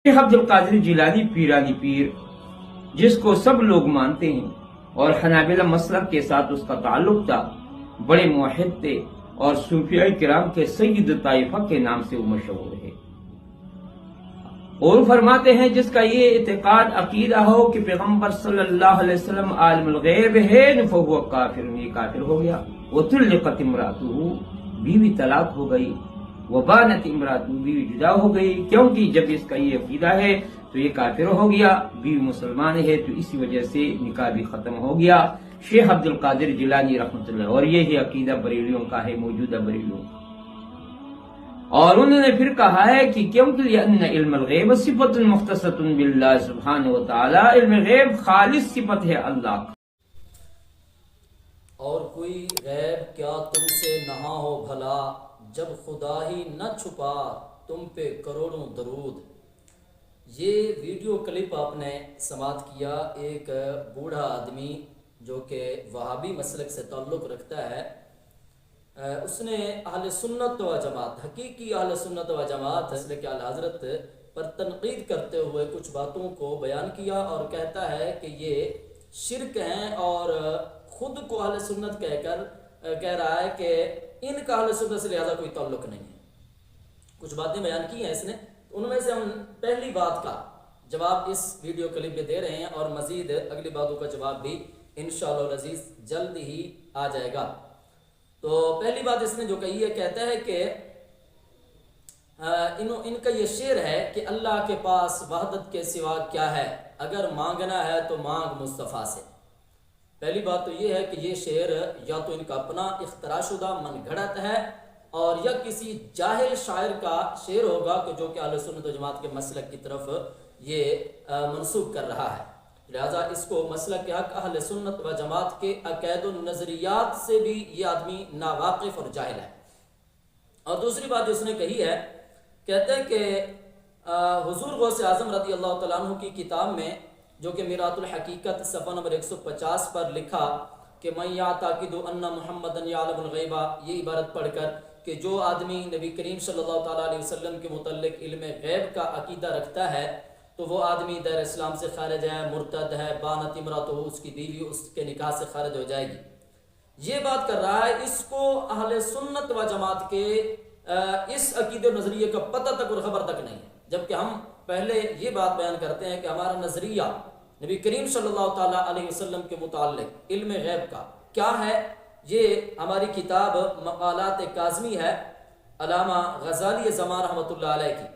شیخ عبد القادر جیلانی پیرانی پیر، جس کو سب لوگ مانتے ہیں اور حنابلہ مسلک کے ساتھ اس کا تعلق تھا، بڑے موحد تھے اور صوفیاء کرام کے سید طائفہ کے نام سے وہ مشہور ہے۔ اور فرماتے ہیں جس کا یہ اعتقاد عقیدہ ہو کہ پیغمبر صلی اللہ علیہ وسلم عالم الغیب ہے فہو کافر، یہ کافر ہو گیا۔ وطلقت امرأتہ، بیوی طلاق ہو گئی، وبانت امرأتہ، بیوی جدا ہو گئی، کیونکہ جب اس کا یہ عقیدہ ہے تو یہ کافر ہو گیا، بیوی مسلمان ہے تو اسی وجہ سے نکاح بھی ختم ہو گیا۔ شیخ عبد القادر جیلانی رحمۃ اللہ، اور یہ عقیدہ بریلیوں کا ہے، موجودہ بریلیوں کا۔ اور انہوں نے پھر کہا ہے کہ کیونکہ لأن علم الغیب صفت مختصۃ باللہ سبحانہ وتعالی، علم غیب خالص صفت ہے اللہ کا۔ اور کوئی غیب کیا تم سے نہا ہو بھلا، جب خدا ہی نہ چھپا تم پہ کروڑوں درود۔ یہ ویڈیو کلپ آپ نے سماعت کیا ایک بوڑھا آدمی جو کہ وہابی مسلک سے تعلق رکھتا ہے، اس نے اہل سنت و جماعت، حقیقی اہل سنت و جماعت مسلک اعلی حضرت پر تنقید کرتے ہوئے کچھ باتوں کو بیان کیا اور کہتا ہے کہ یہ شرک ہیں، اور خود کو اہل سنت کہہ رہا ہے کہ ان کا اہل سنت سے لہذا کوئی تعلق نہیں ہے۔ کچھ باتیں بیان کی ہیں اس نے، ان میں سے ہم پہلی بات کا جواب اس ویڈیو کلپ میں دے رہے ہیں، اور مزید اگلی باتوں کا جواب بھی انشاءاللہ العزیز جلد ہی آ جائے گا۔ تو پہلی بات اس نے جو کہی ہے، کہتا ہے کہ ان کا یہ شعر ہے کہ اللہ کے پاس وحدت کے سوا کیا ہے، اگر مانگنا ہے تو مانگ مصطفیٰ سے۔ پہلی بات تو یہ ہے کہ یہ شعر یا تو ان کا اپنا اختراع شدہ من گھڑت ہے، اور یا کسی جاہل شاعر کا شعر ہوگا کہ جو کہ اہل سنت و جماعت کے مسلک کی طرف یہ منسوب کر رہا ہے۔ لہذا اس کو مسلک کے حق اہل سنت و جماعت کے عقائد و نظریات سے بھی یہ آدمی ناواقف اور جاہل ہے۔ اور دوسری بات جو اس نے کہی ہے، کہتے ہیں کہ حضور غوث اعظم رضی اللہ تعالیٰ عنہ کی کتاب میں جو کہ میرات الحقیقت صفحہ نمبر 150 پر لکھا کہ من یعتقد ان محمدً یعلم الغیب، یہ عبارت پڑھ کر کہ جو آدمی نبی کریم صلی اللہ تعالیٰ علیہ وسلم کے متعلق علم غیب کا عقیدہ رکھتا ہے تو وہ آدمی دیر اسلام سے خارج ہے، مرتد ہے، بانت امرأتہ، اس کی بیوی اس کے نکاح سے خارج ہو جائے گی۔ یہ بات کر رہا ہے، اس کو اہل سنت و جماعت کے اس عقیدے و نظریے کا پتہ تک اور خبر تک نہیں ہے، جبکہ ہم پہلے یہ بات بیان کرتے ہیں کہ ہمارا نظریہ نبی کریم صلی اللہ تعالیٰ علیہ وسلم کے متعلق علم غیب کا کیا ہے۔ یہ ہماری کتاب مقالات کاظمی ہے، علامہ غزالی زمان رحمۃ اللہ علیہ کی،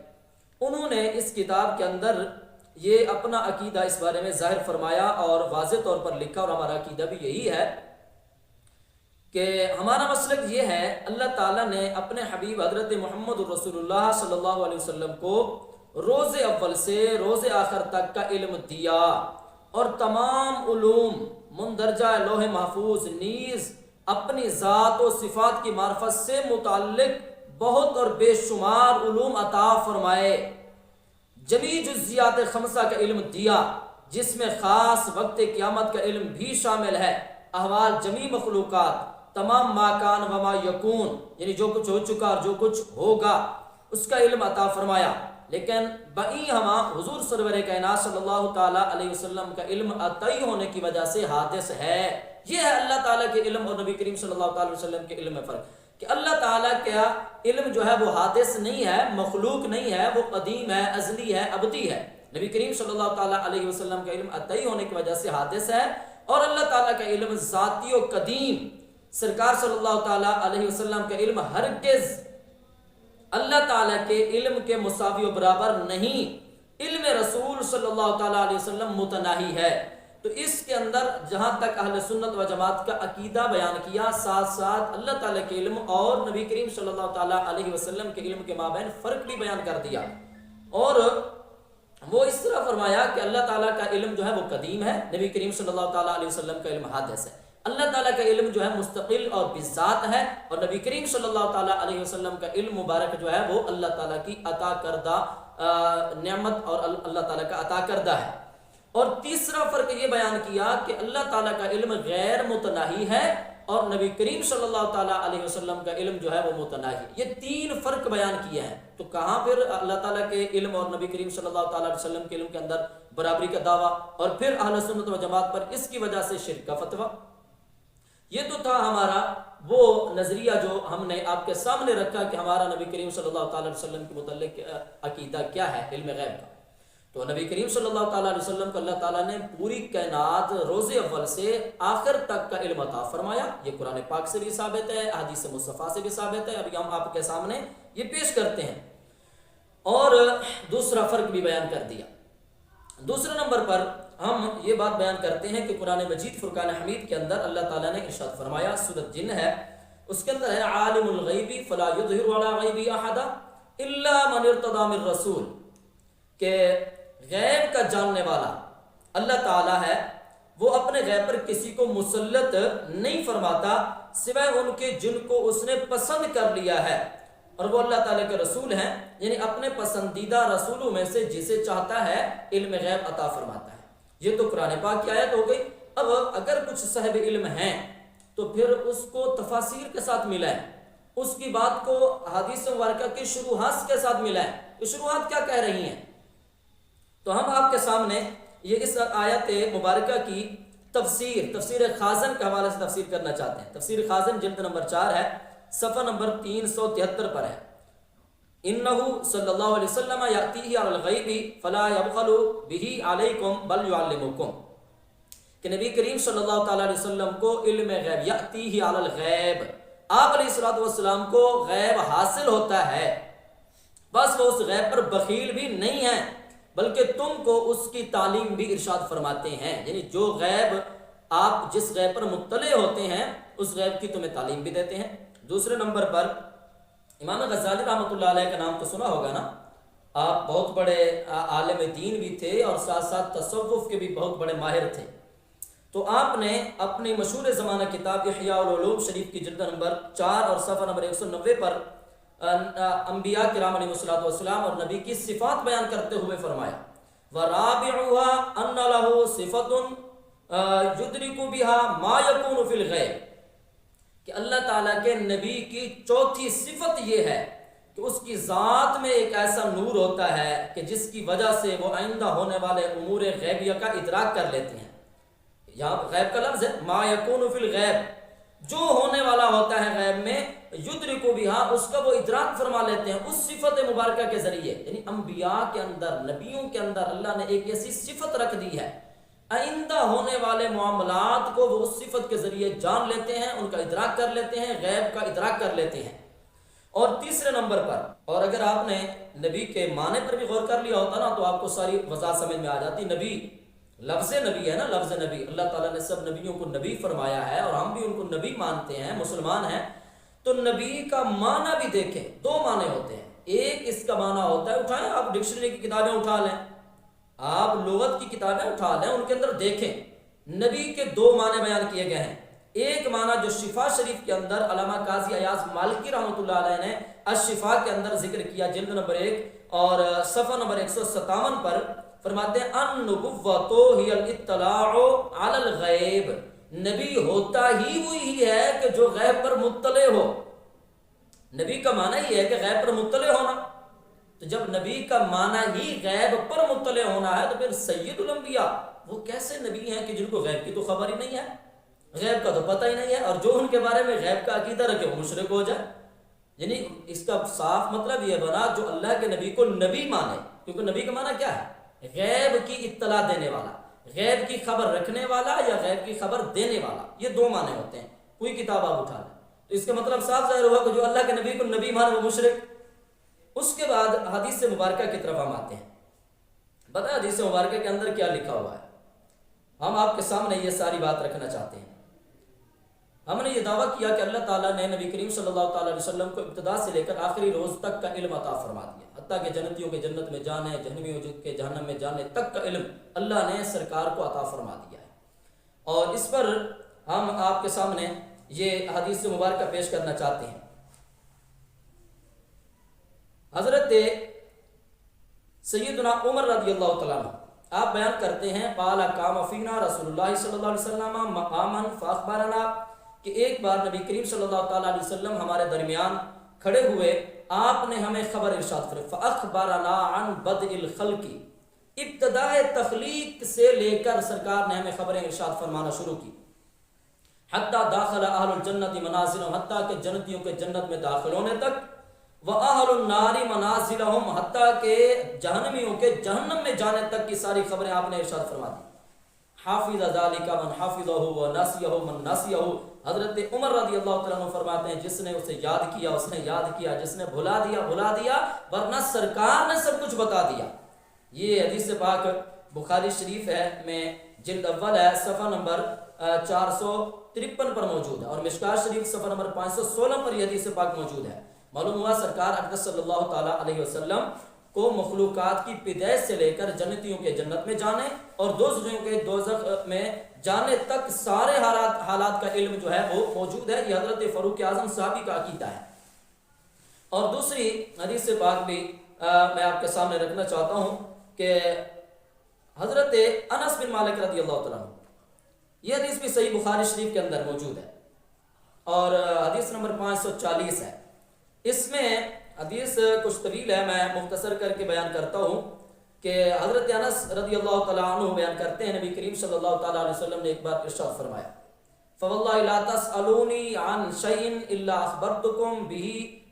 انہوں نے اس کتاب کے اندر یہ اپنا عقیدہ اس بارے میں ظاہر فرمایا اور واضح طور پر لکھا، اور ہمارا عقیدہ بھی یہی ہے کہ ہمارا مسلک یہ ہے، اللہ تعالیٰ نے اپنے حبیب حضرت محمد رسول اللہ صلی اللہ علیہ وسلم کو روز اول سے روز آخر تک کا علم دیا، اور تمام علوم مندرجہ لوح محفوظ نیز اپنی ذات و صفات کی معرفت سے متعلق بہت اور بے شمار علوم عطا فرمائے۔ جمی جزیات خمسہ کا علم دیا، جس میں خاص وقت قیامت کا علم بھی شامل ہے، احوال جمی مخلوقات، تمام ما کان و ما یکون، یعنی جو کچھ ہو چکا اور جو کچھ ہوگا اس کا علم عطا فرمایا۔ لیکن بئی ہما حضور سرور کائنات صلی اللہ تعالیٰ علیہ وسلم کا علم عطائی ہونے کی وجہ سے حادث ہے۔ یہ ہے اللہ تعالیٰ کے علم اور نبی کریم صلی اللہ تعالیٰ علیہ وسلم کے علم میں فرق، کہ اللہ تعالیٰ کا علم جو ہے وہ حادث نہیں ہے، مخلوق نہیں ہے، وہ قدیم ہے، ازلی ہے، ابدی ہے۔ نبی کریم صلی اللہ تعالیٰ علیہ وسلم کا علم عطائی ہونے کی وجہ سے حادث ہے، اور اللہ تعالیٰ کا علم ذاتی و قدیم، سرکار صلی اللہ تعالیٰ علیہ وسلم کا علم ہرگز اللہ تعالیٰ کے علم کے مساوی و برابر نہیں۔ علم رسول صلی اللہ تعالیٰ علیہ وسلم متناہی ہے۔ تو اس کے اندر جہاں تک اہل سنت و جماعت کا عقیدہ بیان کیا، ساتھ ساتھ اللہ تعالیٰ کے علم اور نبی کریم صلی اللہ تعالیٰ علیہ وسلم کے علم کے مابین فرق بھی بیان کر دیا، اور وہ اس طرح فرمایا کہ اللہ تعالیٰ کا علم جو ہے وہ قدیم ہے، نبی کریم صلی اللہ تعالیٰ علیہ وسلم کا علم حادث ہے۔ اللہ تعالیٰ کا علم جو ہے مستقل اور بذات ہے، اور نبی کریم صلی اللہ تعالیٰ علیہ وسلم کا علم مبارک جو ہے وہ اللہ تعالیٰ کی عطا کردہ نعمت اور اللہ تعالیٰ کا عطا کردہ ہے۔ اور تیسرا فرق یہ بیان کیا کہ اللہ تعالیٰ کا علم غیر متناہی ہے، اور نبی کریم صلی اللہ تعالیٰ علیہ وسلم کا علم جو ہے وہ متناہی. یہ 3 فرق بیان کیے ہیں. تو کہاں پھر اللہ تعالیٰ کے علم اور نبی کریم صلی اللہ تعالیٰ علیہ وسلم کے علم کے اندر برابری کا دعویٰ، اور پھر اہل سنت و جماعت پر اس کی وجہ سے شرک کا فتویٰ. یہ تو تھا ہمارا وہ نظریہ جو ہم نے آپ کے سامنے رکھا کہ ہمارا نبی کریم صلی اللہ تعالیٰ علیہ وسلم کے متعلق عقیدہ کیا ہے علم غیب کا. تو نبی کریم صلی اللہ تعالیٰ علیہ وسلم کو اللہ تعالیٰ نے پوری کائنات روز اول سے آخر تک کا علم عطا فرمایا. یہ قرآن پاک سے بھی ثابت ہے، احادیث مصطفیٰ سے بھی ثابت ہے. ابھی ہم آپ کے سامنے یہ پیش کرتے ہیں. اور دوسرا فرق بھی بیان کر دیا. دوسرے نمبر پر ہم یہ بات بیان کرتے ہیں کہ قرآن مجید فرقان حمید کے اندر اللہ تعالیٰ نے ارشاد فرمایا، سورۃ جن ہے، اس کے اندر ہے عالم الغیب فلا یظہر علی غیبہ احدا الا من ارتضی من رسول، کہ غیب کا جاننے والا اللہ تعالیٰ ہے، وہ اپنے غیب پر کسی کو مسلط نہیں فرماتا سوائے ان کے جن کو اس نے پسند کر لیا ہے، اور وہ اللہ تعالیٰ کے رسول ہیں، یعنی اپنے پسندیدہ رسولوں میں سے جسے چاہتا ہے علم غیب عطا فرماتا ہے. یہ تو قرآن پاک کی آیت ہو گئی. اب اگر کچھ صاحب علم ہیں تو پھر اس کو تفاسیر کے ساتھ ملائیں، اس کی بات کو حدیث مبارکہ کی شروحات کے ساتھ ملائیں. یہ شروحات کیا کہہ رہی ہیں؟ تو ہم آپ کے سامنے یہ اس آیت مبارکہ کی تفسیر خازن کے حوالے سے تفسیر کرنا چاہتے ہیں. تفسیر خازن جلد نمبر 4 ہے، صفحہ نمبر 373 پر ہے. انہو صلی اللہ علیہ وسلم یاتیہ علی الغیب فلا یبخل بہ علیکم بل یعلمکم، کہ نبی کریم صلی اللہ تعالیٰ علیہ وسلم کو علم غیب، یاتیہ علی الغیب، آپ علیہ الصلوۃ والسلام کو غیب حاصل ہوتا ہے، بس وہ اس غیب پر بخیل بھی نہیں ہیں بلکہ تم کو اس کی تعلیم بھی ارشاد فرماتے ہیں. یعنی جو غیب آپ جس غیب پر مطلع ہوتے ہیں اس غیب کی تمہیں تعلیم بھی دیتے ہیں. دوسرے نمبر پر امام غزالی رحمۃ اللہ علیہ کا نام تو سنا ہوگا نا. آپ بہت بڑے عالم دین بھی تھے اور ساتھ ساتھ تصوف کے بھی بہت بڑے ماہر تھے. تو آپ نے اپنی مشہور زمانہ کتاب احیاء العلوم شریف کی جلد نمبر 4 اور صفحہ نمبر 190 پر انبیاء کرام علیہ الصلوۃ والسلام اور نبی کی صفات بیان کرتے ہوئے فرمایا، وَرَابِعُهَا أَنَّ لَهُ صِفَةٌ يُدْرِكُ بِهَا مَا يَكُونُ فِي الْغَيْبِ، کہ اللہ تعالیٰ کے نبی کی چوتھی صفت یہ ہے کہ اس کی ذات میں ایک ایسا نور ہوتا ہے کہ جس کی وجہ سے وہ آئندہ ہونے والے امور غیبیہ کا ادراک کر لیتے ہیں. یہاں غیب کا لفظ ہے ما یکون فی الغیب، جو ہونے والا ہوتا ہے غیب میں، یدرک بہا، اس کا وہ ادراک فرما لیتے ہیں اس صفت مبارکہ کے ذریعے. یعنی انبیاء کے اندر، نبیوں کے اندر اللہ نے ایک ایسی صفت رکھ دی ہے، آئندہ ہونے والے معاملات کو وہ اس صفت کے ذریعے جان لیتے ہیں، ان کا ادراک کر لیتے ہیں، غیب کا ادراک کر لیتے ہیں. اور تیسرے نمبر پر، اور اگر آپ نے نبی کے معنی پر بھی غور کر لیا ہوتا نا تو آپ کو ساری وضاحت سمجھ میں آ جاتی. نبی لفظ نبی ہے نا، لفظ نبی، اللہ تعالیٰ نے سب نبیوں کو نبی فرمایا ہے اور ہم بھی ان کو نبی مانتے ہیں، مسلمان ہیں. تو نبی کا معنی بھی دیکھیں، 2 معنی ہوتے ہیں. ایک اس کا معنی ہوتا ہے، اٹھائیں آپ ڈکشنری کی کتابیں اٹھا لیں، آپ لغت کی کتابیں اٹھا لیں، ان کے اندر دیکھیں نبی کے 2 معنی بیان کیے گئے ہیں. ایک معنی جو شفا شریف کے اندر علامہ قاضی ایاز مالکی رحمۃ اللہ علیہ نے الشفا کے اندر ذکر کیا، جلد نمبر 1 اور صفحہ نمبر 157 پر فرماتے ہیں النبوۃ ہی الاطلاع علی الغیب، نبی ہوتا ہی وہی ہے کہ جو غیب پر مطلع ہو. نبی کا معنی یہ ہے کہ غیب پر مطلع ہونا. تو جب نبی کا معنی ہی غیب پر مطلع ہونا ہے تو پھر سید الانبیاء وہ کیسے نبی ہیں کہ جن کو غیب کی تو خبر ہی نہیں ہے، غیب کا تو پتہ ہی نہیں ہے، اور جو ان کے بارے میں غیب کا عقیدہ رکھے وہ مشرک ہو جائے. یعنی اس کا صاف مطلب یہ بنا جو اللہ کے نبی کو نبی مانے، کیونکہ نبی کا معنی کیا ہے؟ غیب کی اطلاع دینے والا، غیب کی خبر رکھنے والا یا غیب کی خبر دینے والا. یہ 2 معنی ہوتے ہیں. کوئی کتاب آپ اٹھا لیں تو اس کا مطلب صاف ظاہر ہوا کہ جو اللہ کے نبی کو نبی مانے وہ مشرک. اس کے بعد حدیث مبارکہ کی طرف ہم آتے ہیں. بتا حدیث مبارکہ کے اندر کیا لکھا ہوا ہے. ہم آپ کے سامنے یہ ساری بات رکھنا چاہتے ہیں. ہم نے یہ دعویٰ کیا کہ اللہ تعالیٰ نے نبی کریم صلی اللہ تعالیٰ علیہ وسلم کو ابتدا سے لے کر آخری روز تک کا علم عطا فرما دیا، حتیٰ کہ جنتیوں کے جنت میں جانے، جہنمیوں کے جہنم میں جانے تک کا علم اللہ نے سرکار کو عطا فرما دیا ہے. اور اس پر ہم آپ کے سامنے یہ حدیث مبارکہ پیش کرنا چاہتے ہیں. حضرت سیدنا عمر رضی اللہ تعالیٰ عنہ آپ بیان کرتے ہیں قال قام فینا رسول اللہ صلی اللہ علیہ وسلم مقاما فاخبرنا، کہ ایک بار نبی کریم صلی اللہ تعالیٰ علیہ وسلم ہمارے درمیان کھڑے ہوئے، آپ نے ہمیں خبر ارشاد فرمائی فَأَخْبَرَنَا عَنْ بَدْءِ الْخَلْقِ، ابتدائے تخلیق سے لے کر سرکار نے ہمیں خبریں ارشاد فرمانا شروع کی، حتیٰ داخل اہل الجنت منازلہم، حتیٰ کہ جنتیوں کے جنت میں داخل ہونے تک، وَأَهْلُ النَّارِ مَنَازِلَهُمْ، حتیٰ کہ جہنمیوں کے جہنم میں جانے تک کی ساری خبریں آپ نے ارشاد فرما دی۔ حافظ ذالک من حافظہ وناسیہ من ناسیہ، حضرت عمر رضی اللہ تعالیٰ عنہ فرماتے ہیں جس نے اسے یاد کیا اس نے یاد کیا، جس نے بھلا دیا ورنہ سرکار نے سب کچھ بتا دیا۔ یہ حدیث پاک بخاری شریف ہے میں جلد اول ہے، صفحہ نمبر 453 پر موجود ہے، اور مشکات شریف صفحہ نمبر 516 پر یہ حدیث پاک موجود ہے۔ معلوم ہوا سرکار اقدس صلی اللہ تعالیٰ علیہ وسلم کو مخلوقات کی پیدائش سے لے کر جنتیوں کے جنت میں جانے اور دوزخیوں کے دوزخ میں جانے تک سارے حالات کا علم جو ہے وہ موجود ہے۔ یہ حضرت فاروق اعظم صحابی کا عقیدہ ہے۔ اور دوسری حدیث پاک بھی میں آپ کے سامنے رکھنا چاہتا ہوں کہ حضرت انس بن مالک رضی اللہ تعالیٰ عنہ، یہ حدیث بھی صحیح بخاری شریف کے اندر موجود ہے اور حدیث نمبر 540 ہے۔ اس میں حدیث کچھ طویل ہے، میں مختصر کر کے بیان کرتا ہوں کہ حضرت انس رضی اللہ تعالیٰ عنہ بیان کرتے ہیں نبی کریم صلی اللہ تعالیٰ علیہ وسلم نے ایک بار ارشاد فرمایا فواللہ لا تسألونی عن شیء الا اخبرتکم بہ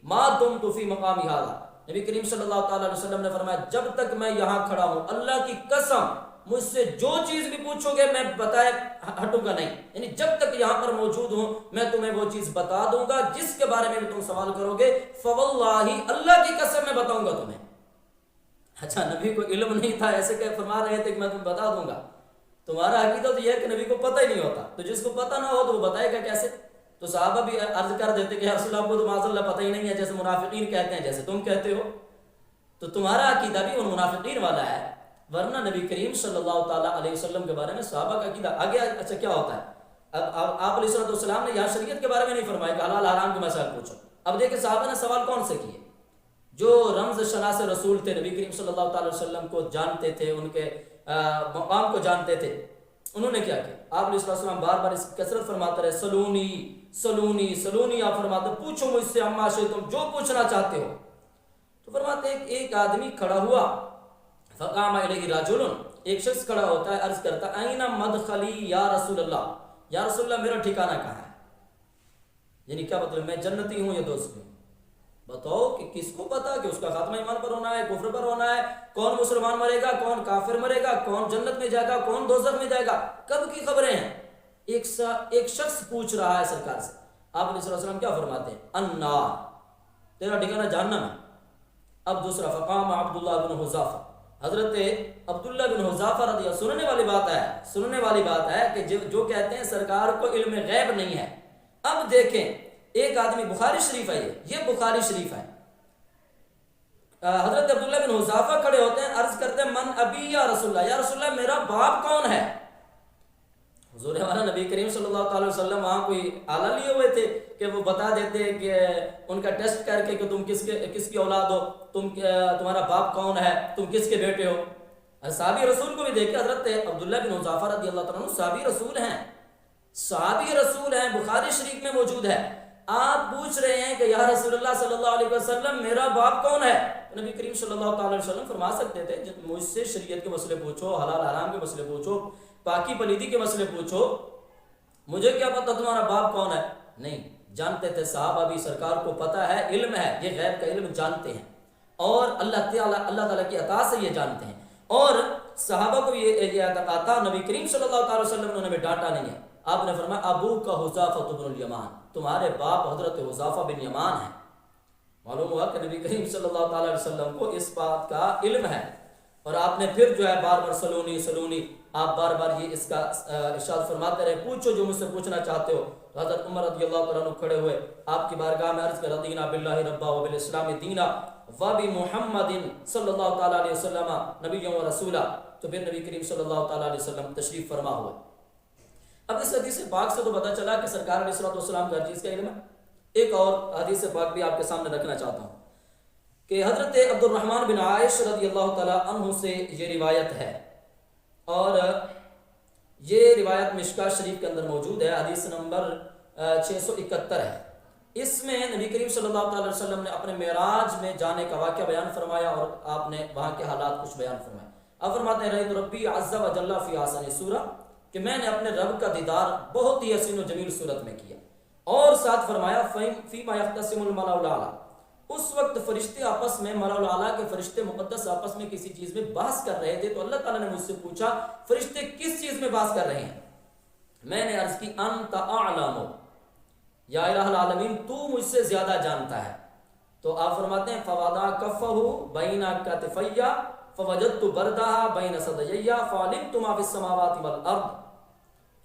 ما دمت فی مقامی ھذا، نبی کریم صلی اللہ تعالیٰ علیہ وسلم نے فرمایا جب تک میں یہاں کھڑا ہوں اللہ کی قسم مجھ سے جو چیز بھی پوچھو گے میں بتائے ہٹوں گا نہیں، یعنی جب تک یہاں پر موجود ہوں میں تمہیں وہ چیز بتا دوں گا جس کے بارے میں بھی تم سوال کرو گے، فواللہ اللہ کی قسم میں بتاؤں گا تمہیں۔ اچھا نبی کو علم نہیں تھا، ایسے کہ فرما رہے تھے کہ میں تمہیں بتا دوں گا؟ تمہارا عقیدہ تو یہ ہے کہ نبی کو پتہ ہی نہیں ہوتا، تو جس کو پتہ نہ ہو تو وہ بتائے گا کیسے؟ تو صحابہ بھی عرض کر دیتے کہ یا رسول اللہ کو تو معاذ اللہ پتہ ہی نہیں ہے، جیسے منافقین کہتے ہیں جیسے تم کہتے ہو، تو تمہارا عقیدہ بھی ان منافقین والا ہے، ورنہ نبی کریم صلی اللہ تعالیٰ علیہ وسلم کے بارے میں صحابہ کا عقیدہ آگے اچھا کیا ہوتا ہے۔ اب آپ علیہ السلام نے یہاں شریعت کے بارے میں نہیں فرمایا کہ حلال حرام کے مسائل پوچھو۔ اب دیکھیں صحابہ نے سوال کون سے کیے؟ جو رمز شناس رسول تھے، نبی کریم صلی اللہ تعالیٰ علیہ وسلم کو جانتے تھے، ان کے مقام کو جانتے تھے، انہوں نے کیا کیا؟ آپ علیہ السلام بار بار اس کثرت فرماتے رہے سلونی سلونی سلونی، آپ فرماتے پوچھو مجھ سے عما شئتم، جو پوچھنا چاہتے ہو۔ تو فرماتے ہیں کہ ایک آدمی کھڑا ہوا، فقام الیہ رجل، ایک شخص کھڑا ہوتا ہے عرض کرتا این مدخلی یا رسول اللہ، یا رسول اللہ میرا ٹھکانہ کہاں ہے؟ یعنی کیا مطلب میں جنتی ہوں یا دوزخی ہوں؟ بتاؤ کہ کس کو پتا کہ اس کا خاتمہ ایمان پر ہونا ہے، کفر پر ہونا ہے، کون مسلمان مرے گا، کون کافر مرے گا، کون جنت میں جائے گا، کون دوزخ میں جائے گا، کب کی خبریں ہیں؟ ایک شخص پوچھ رہا ہے سرکار سے۔ آپ علیہ السلام کیا فرماتے ہیں؟ النار، تیرا ٹھکانہ جہنم ہے۔ اب دوسرا فقام عبداللہ بن حذافہ، حضرت عبداللہ بن حذافہ رضی اللہ، سننے والی بات ہے کہ جو کہتے ہیں سرکار کو علم غیب نہیں ہے۔ اب دیکھیں ایک آدمی، بخاری شریف ہے، یہ بخاری شریف ہے، حضرت عبداللہ بن حذافہ کھڑے ہوتے ہیں عرض کرتے ہیں من ابی یا رسول اللہ، یا رسول اللہ میرا باپ کون ہے؟ حضور ہمارا نبی کریم صلی اللہ تعالی وسلم وہاں کوئی آلہ لیے ہوئے تھے کہ وہ بتا دیتے کہ ان کا ٹیسٹ کر کے کہ تم کس کی اولاد ہو، تمہارا باپ کون ہے، تم کس کے بیٹے ہو؟ صحابی رسول کو بھی دیکھیں، حضرت عبداللہ بن حذافہ رضی اللہ تعالیٰ عنہ صحابی رسول ہیں، بخاری شریف میں موجود ہے۔ آپ پوچھ رہے ہیں کہ یا رسول اللہ صلی اللہ علیہ وسلم میرا باپ کون ہے؟ نبی کریم صلی اللہ تعالی وسلم فرما سکتے تھے مجھ سے شریعت کے مسئلے پوچھو، حلال حرام کے مسئلے پوچھو، پاکی پلیدی کے مسئلے پوچھو، مجھے کیا پتا تمہارا باپ کون ہے؟ نہیں جانتے تھے صحابہ بھی، سرکار کو پتا ہے، علم ہے، یہ غیب کا علم جانتے ہیں اور اللہ تعالیٰ کی عطا سے یہ جانتے ہیں، اور صحابہ کو یہ عطا نبی کریم صلی اللہ تعالی وسلم نے ہمیں ڈانٹا نہیں ہے۔ آپ نے فرمایا ابو کا حذافہ بن الیمان، تمہارے باپ حضرت حذافہ بن یمان ہیں۔ معلوم ہوا کہ نبی کریم صلی اللہ تعالی علیہ وسلم کو اس بات کا علم ہے، اور آپ نے پھر جو ہے بار بار سلونی آپ بار بار یہ اس کا ارشاد فرماتے رہے پوچھو جو مجھ سے پوچھنا چاہتے ہو۔ حضرت عمر رضی اللہ تعالیٰ عنہ کھڑے ہوئے آپ کی بارگاہ میں عرض کر رضینا باللہ ربا وبالاسلام دینا وبمحمد صلی اللہ تعالیٰ علیہ وسلم نبی و رسولہ، تو پھر نبی کریم صلی اللہ تعالیٰ علیہ وسلم تشریف فرما ہوئے۔ اب اس حدیث پاک سے تو پتہ چلا کہ سرکار علیہ السلام کا ہر چیز کا علم ہے۔ ایک اور حدیث پاک بھی آپ کے سامنے رکھنا چاہتا ہوں کہ حضرت عبد الرحمن بن عائش رضی اللہ تعالیٰ عنہ سے یہ روایت ہے، اور یہ روایت مشکات شریف کے اندر موجود ہے، حدیث نمبر 671 ہے۔ اس میں نبی کریم صلی اللہ تعالی وسلم نے اپنے معراج میں جانے کا واقعہ بیان فرمایا اور آپ نے وہاں کے حالات کچھ بیان فرمائے۔ آپ فرماتے ہیں رأیت ربی عز و جل فی احسن سورہ، کہ میں نے اپنے رب کا دیدار بہت ہی حسین و جمیل صورت میں کیا، اور ساتھ فرمایا فیما یختصم الملأ الاعلیٰ، اس وقت فرشتے آپس میں، ملأ الاعلیٰ کے فرشتے مقدس آپس میں کسی چیز میں بحث کر رہے تھے، تو اللہ تعالیٰ نے مجھ سے پوچھا فرشتے کس چیز میں بحث کر رہے ہیں؟ میں نے عرض کی انت اعلم یا الہ العالمین، تو مجھ سے زیادہ جانتا ہے۔ تو آپ فرماتے ہیں فوضع کفہ بین کتفی فوجدت بردہا بین صدیی فعلمت ما فی السماوات والارض۔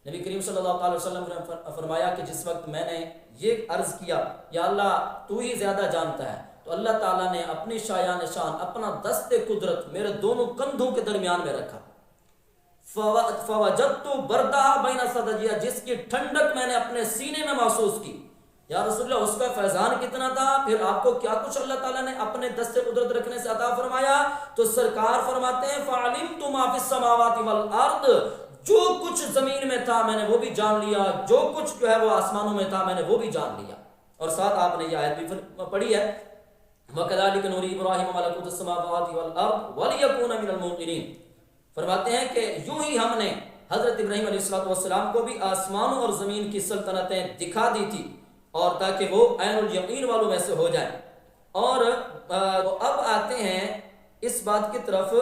نبی کریم صلی اللہ علیہ وسلم نے فرمایا کہ جس وقت میں نے یہ عرض کیا یا اللہ تو ہی زیادہ جانتا ہے، تو اللہ تعالیٰ نے اپنی شایان شان، اپنا دست قدرت میرے دونوں کندھوں کے درمیان میں رکھا۔ فوجدت بردہا بین صدیی، جس کی ٹھنڈک میں نے اپنے سینے میں محسوس کی۔ یا رسول اللہ، اس کا فیضان کتنا تھا، پھر آپ کو کیا کچھ اللہ تعالیٰ نے اپنے دست قدرت رکھنے سے عطا فرمایا؟ تو سرکار فرماتے ہیں فعلمت ما فی السماوات والارض، جو کچھ زمین میں تھا میں نے وہ بھی جان لیا، جو کچھ جو ہے وہ آسمانوں میں تھا میں نے وہ بھی جان لیا۔ اور ساتھ آپ نے یہ آیت بھی پڑھی ہے وَكَذَلِكَ نُرِي إِبْرَاهِيمَ مَلَكُوتَ السَّمَاوَاتِ وَالْأَرْضِ وَلِيَكُونَ مِنَ الْمُوقِنِينَ۔ فرماتے ہیں کہ یوں ہی ہم نے حضرت ابراہیم علیہ السلام کو بھی آسمانوں اور زمین کی سلطنتیں دکھا دی تھی، اور تاکہ وہ عین الیقین والوں میں سے ہو جائیں۔ اور اب آتے ہیں اس بات کی طرف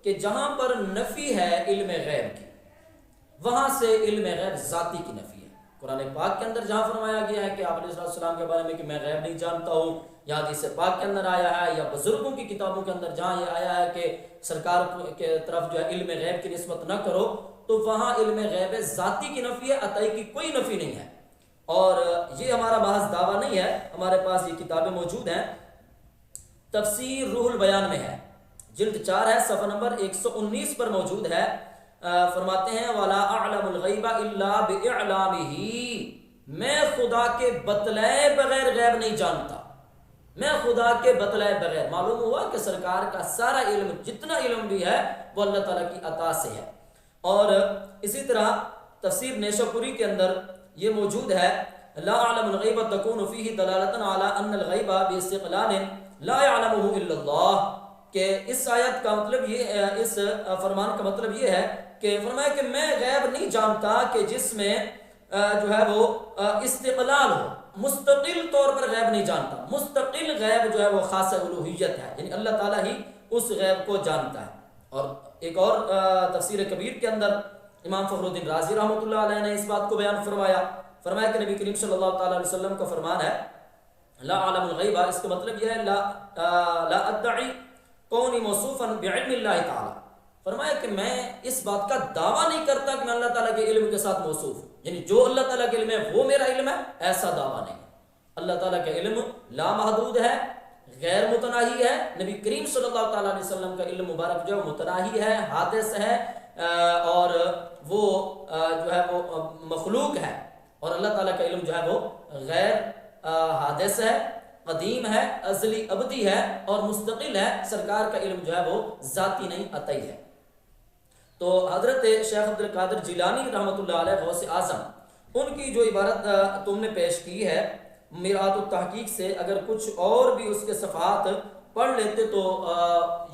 کہ جہاں پر نفی ہے علم غیب کی، وہاں سے علم غیب ذاتی کی نفی ہے۔ قرآن پاک کے اندر جہاں فرمایا گیا ہے کہ آپ علیہ السلام کے بارے میں کہ میں غیب نہیں جانتا ہوں، یا حدیث پاک کے اندر آیا ہے، یا بزرگوں کی کتابوں کے اندر جہاں یہ آیا ہے کہ سرکار کے طرف جو ہے علم غیب کی نسبت نہ کرو، تو وہاں علم غیب ذاتی کی نفی ہے، عطائی کی کوئی نفی نہیں ہے۔ اور یہ ہمارا محض دعویٰ نہیں ہے، ہمارے پاس یہ کتابیں موجود ہیں۔ تفسیر روح البیان میں ہے، جلد 4 ہے، صفحہ نمبر 119 پر موجود ہے۔ فرماتے ہیں وَلَا أَعْلَمُ الْغَيْبَ إِلَّا بِإِعْلَامِهِ، میں خدا کے بتلائے بغیر غیب نہیں جانتا، میں خدا کے بتلائے بغیر۔ معلوم ہوا کہ سرکار کا سارا علم، جتنا علم بھی ہے وہ اللہ تعالیٰ کی عطا سے ہے۔ اور اسی طرح تفسیر نیشاپوری کے اندر یہ موجود ہے لا اعلم الغیب تکون فیہ دلالۃ علی ان الغیب باستقلال لا یعلمہ الا اللہ، کہ اس آیت کا مطلب یہ، اس فرمان کا مطلب یہ ہے کہ فرمایا کہ میں غیب نہیں جانتا کہ جس میں جو ہے وہ استقلال ہو، مستقل طور پر غیب نہیں جانتا۔ مستقل غیب جو ہے وہ خاص الوہیت ہے، یعنی اللہ تعالیٰ ہی اس غیب کو جانتا ہے۔ اور ایک اور تفسیر کبیر کے اندر امام فخر الدین رازی رحمۃ اللہ علیہ نے اس بات کو بیان فرمایا کہ نبی کریم صلی اللہ تعالیٰ علیہ وسلم کا فرمان ہے لا اعلم الغیب، اس کا مطلب یہ ہے لا ادعی کونی موصوفا بعلم اللہ تعالیٰ۔ فرمایا کہ میں اس بات کا دعویٰ نہیں کرتا کہ میں اللہ تعالیٰ کے علم کے ساتھ موصوف ہوں، یعنی جو اللہ تعالیٰ کے علم ہے وہ میرا علم ہے، ایسا دعویٰ نہیں۔ اللہ تعالیٰ کا علم لامحدود ہے، غیر متناہی ہے۔ نبی کریم صلی اللہ تعالیٰ علیہ وسلم کا علم مبارک جو ہے متناہی ہے، حادث ہے، اور وہ جو ہے وہ مخلوق ہے۔ اور اللہ تعالیٰ کا علم جو ہے وہ غیر حادث ہے، قدیم ہے، ازلی ابدی ہے اور مستقل ہے۔ سرکار کا علم جو ہے وہ ذاتی نہیں، عطائی ہے۔ تو حضرت شیخ عبدالقادر جیلانی رحمۃ اللہ علیہ غوث اعظم، ان کی جو عبارت تم نے پیش کی ہے میرات التحقیق سے، اگر کچھ اور بھی اس کے صفحات پڑھ لیتے تو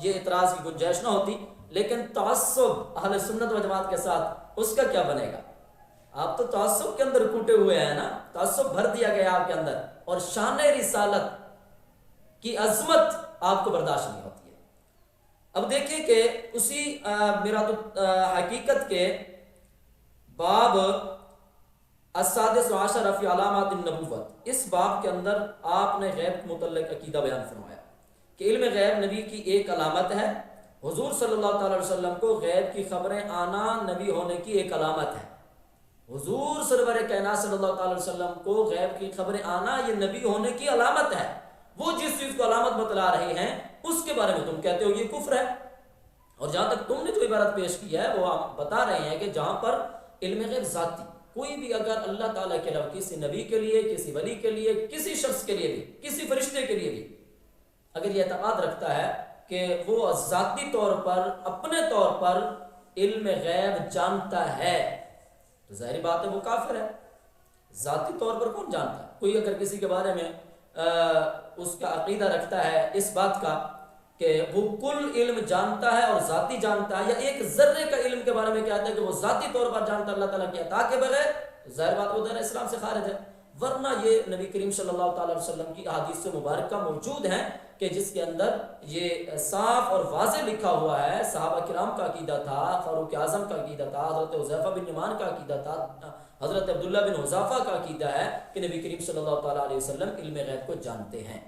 یہ اعتراض کی گنجائش نہ ہوتی، لیکن تعصب اہل سنت و جماعت کے ساتھ اس کا کیا بنے گا؟ آپ تو تعصب کے اندر کوٹے ہوئے ہیں نا، تعصب بھر دیا گیا آپ کے اندر، اور شان رسالت کی عظمت آپ کو برداشت نہیں ہوتی ہے۔ اب دیکھیں کہ اسی میرات الحقیقت کے باب السادس عشر فی علامات النبوت، اس باب کے اندر آپ نے غیب کے متعلق عقیدہ بیان فرمایا کہ علم غیب نبی کی ایک علامت ہے۔ حضور صلی اللہ تعالی علیہ وسلم کو غیب کی خبریں آنا نبی ہونے کی ایک علامت ہے۔ حضور سرور کائنات صلی اللہ تعالی علیہ وسلم کو غیب کی خبریں آنا یہ نبی ہونے کی علامت ہے۔ وہ جس چیز کو علامت بتلا رہے ہیں اس کے بارے میں تم کہتے ہو یہ کفر ہے۔ اور جہاں تک تم نے جو عبارت پیش کی ہے وہ آپ بتا رہے ہیں کہ جہاں پر علم غیب ذاتی، کوئی بھی اگر اللہ تعالیٰ کے علاوہ کسی نبی کے لیے، کسی ولی کے لیے، کسی شخص کے لیے بھی، کسی فرشتے کے لیے بھی اگر یہ اعتقاد رکھتا ہے کہ وہ ذاتی طور پر، اپنے طور پر علم غیب جانتا ہے، تو ظاہری بات ہے وہ کافر ہے۔ ذاتی طور پر کون جانتا ہے؟ کوئی اگر کسی کے بارے میں اس کا عقیدہ رکھتا ہے اس بات کا کہ وہ کل علم جانتا ہے اور ذاتی جانتا ہے، یا ایک ذرے کا علم کے بارے میں کہتا ہے کہ وہ ذاتی طور پر جانتا ہے اللہ تعالیٰ کی عطا کے بغیر، ظاہر بات وہ دین اسلام سے خارج ہے۔ ورنہ یہ نبی کریم صلی اللہ تعالیٰ علیہ وسلم کی احادیث مبارکہ موجود ہیں کہ جس کے اندر یہ صاف اور واضح لکھا ہوا ہے، صحابہ کرام کا عقیدہ تھا، فاروق اعظم کا عقیدہ تھا، حضرت حذیفہ بن یمان کا عقیدہ تھا، حضرت عبداللہ بن حذافہ کا عقیدہ ہے کہ نبی کریم صلی اللہ تعالیٰ علیہ وسلم علم غیب کو جانتے ہیں۔